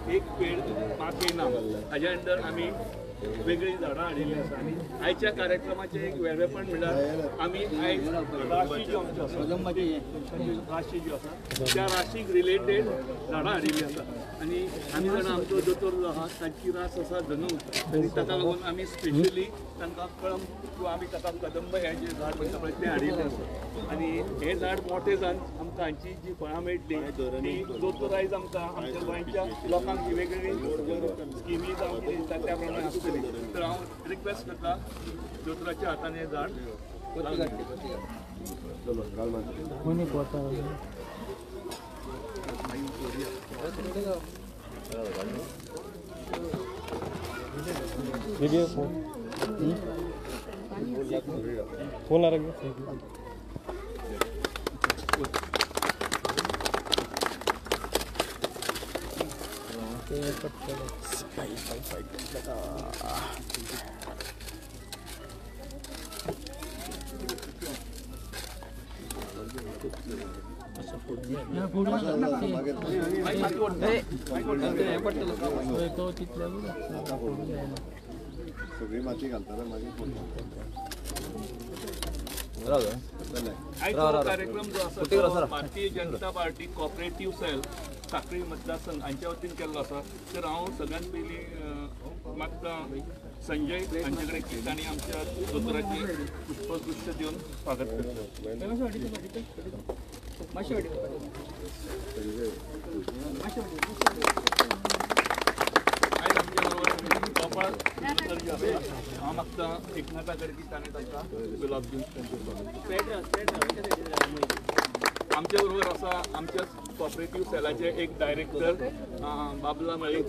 एक पेड माके नाम हाज्या अंडर आमी वेगळी झाडां हाडिल्लीं आसा आनी आयच्या कार्यक्रमाचें एक वेगळेपण म्हणल्यार आमी आयज राशी ज्यो आमच्यो आसा राशी ज्यो आसा त्या राशीक रिलेटेड झाडां हाडिल्लीं आसा आनी आमी जाणा आमचो दोतोर जो आहा ताची रास आसा धनू आनी ताका लागून आमी स्पेशली तांकां कळम किंवा आमी ताका कदंब हें जें झाड म्हणटा पळय तें हाडिल्लें आसा आनी हें झाड मोठें जावन आमकां हांची जी फळां मेळटलीं ती दोतोर आयज आमकां आमच्या गोंयच्या लोकांक वेगवेगळी स्किमी जावं कितें दिता त्या प्रमाणे आसतली तर हांव रिक्वेस्ट करता दोतोराच्या हातान हें झाड फोन ला सगळी माती घालता मागीर कार्यक्रम जो आसा Bharatiya Janata party cooperative sale साखळी मतदारसंघ हांच्या वतीन केल्लो आसा तर हांव सगळ्यांत पयलीं मागता संजय हांचे कडेन तांणी आमच्या दोतोराची पुष्पगुच्छ दिवन स्वागत करता आयज आमच्या बरोबर गोपाळ हांव मागता एकनाथा कडकी ताणें तांकां गुलाब दिवन आमच्या बरोबर आसा आमच्या कॉपरेटिव्ह सेलाचे एक डायरेक्टर बाबला मळी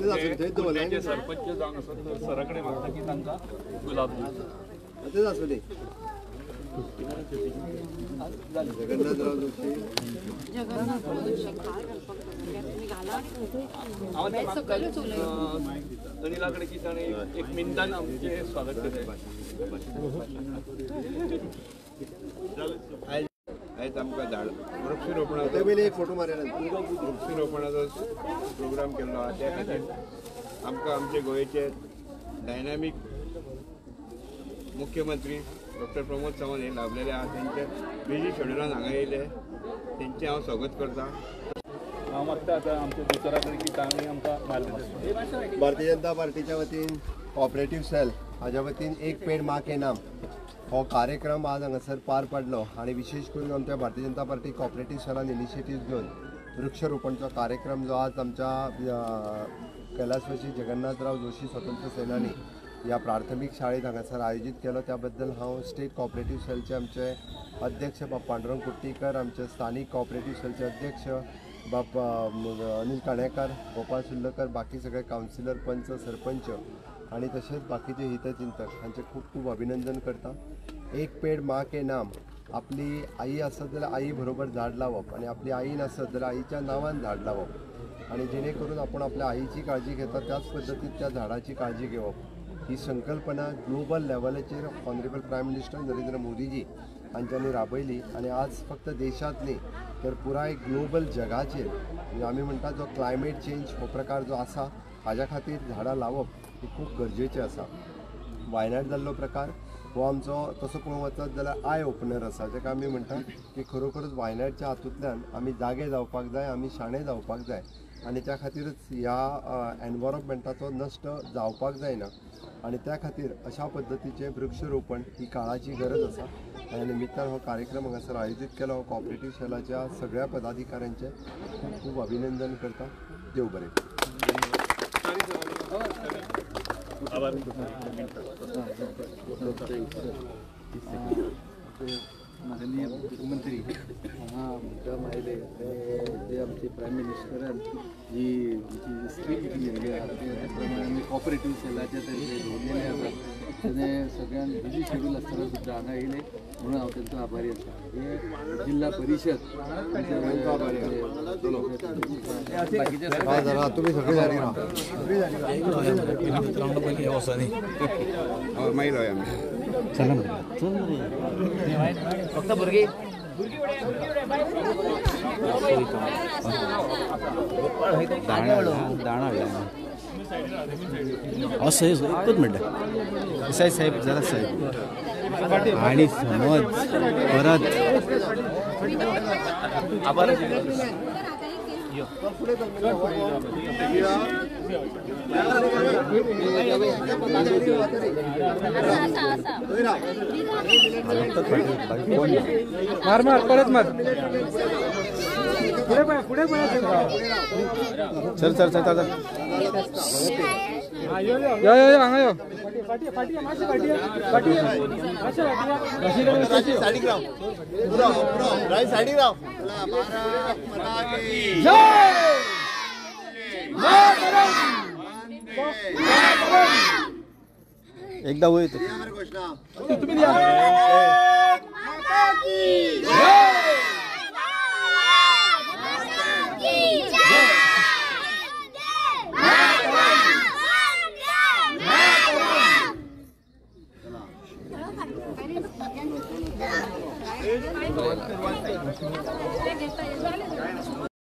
जे सरपंच जावन आसा तर सरा कडेन मागता की तांकां गुलाब दिवन अनिला कडेची ताणें एक मिनटान आमचे स्वागत करता आयज आमकां झाड वृक्षरोपणाचो पयलीं एक फोटो मारया वृक्षरोपणाचो प्रोग्राम केल्लो आहा त्या खातीर आमकां आमचे गोंयचे डायनामीक मुख्यमंत्री डॉक्टर प्रमोद सावंत हे लाभलेले आहा तेंचे बिजी शेड्युलान हांगा येयले तेंचे हांव स्वागत करता हांव मागता आतां आमच्या दोतोरा कडेन की तांणी आमकां मार्गदर्शन भारतीय जनता पार्टीच्या वतीन कॉपरेटिव्ह सेल हाज्या वतीन एक पेड माँ के नाम हो कार्यक्रम आज हांगासर पार पडलो आणि विशेष करून आमच्या Bharatiya Janata party cooperative सेलान initiative घेवन वृक्षरोपणचो कार्यक्रम जो आज आमच्या कैलासवासी जगन्नाथराव जोशी स्वतंत्र सेनानी या प्राथमिक शाळेत हांगासर आयोजित केलो त्या बद्दल हांव स्टेट कॉपरेटिव्ह सेलचे आमचे अध्यक्ष बाब पांडुरंग कुट्टीकर आमचे स्थानिक कॉपरेटिव्ह सेलचे अध्यक्ष बाब अनिल काणेकार गोपाळ सुर्लकर बाकी सगळे कावन्सिलर पंच सरपंच आणि तसेच बाकीचे हितचिंतक हांचे खूब खूब अभिनंदन करता एक पेड माँ के नाम आपली आई आसत जाल्यार आई बरोबर झाड लावप आणि आपली आई नासत जाल्यार आईच्या नांवान झाड लावप आणि जेणे करून आपण आपल्या आईची काळजी घेता त्याच पद्दतीन त्या झाडाची काळजी घेवप ही संकल्पना global लेवलाचेर honourable prime minister Narendra Modiji हांच्यांनी राबयली आणि आज फक्त देशात न्ही तर पुराय ग्लोबल जगाचेर आमी म्हणटा जो क्लायमेट चेंज हो प्रकार जो आसा हाज्या खातीर झाडां लावप ही खूब गरजेचें आसा वायनाड जाल्लो प्रकार हो आमचो तसो पळोवंक वचत जाल्यार आय ओपनर आसा जाका आमी म्हणटा की खरोखरच वायनाडच्या हातूंतल्यान आमी जागे जावपाक जाय आमी शाणे जावपाक जाय आणि त्या खातीरच ह्या एनवायरमेंटाचो नश्ट जावपाक जायना आणि त्या खातीर अशा पद्दतीचें वृक्षरोपण ही काळाची गरज आसा ह्या निमित्तान हो कार्यक्रम हांगासर आयोजीत केलो कॉपरेटिव्ह सेलाच्या सगळ्या पदाधिकाऱ्यांचे खूब खूब अभिनंदन करता देव बरें माननीय मुख्यमंत्री हांगा मुद्दाम आयले ते आमचे प्रायम मिनिस्टरान जी स्कीम दिल्ली आसा त्या प्रमाणे आमी कॉपरेटिव्ह सेलाचे ते दवरलेले आसा तेणे सगळ्यान बिजी शेड्यूल आसतना सुद्दां हांगा येयले म्हणून हांव तांचो आभारी आसा हे जिल्हा परिषद हा, जरा तुम्ही सगळे जारी राहा. एकच मिनिट साहेब जरा साहेब आणि समज परत मार मार परत मार पुढे चल चल चल चल यो एकदा होईल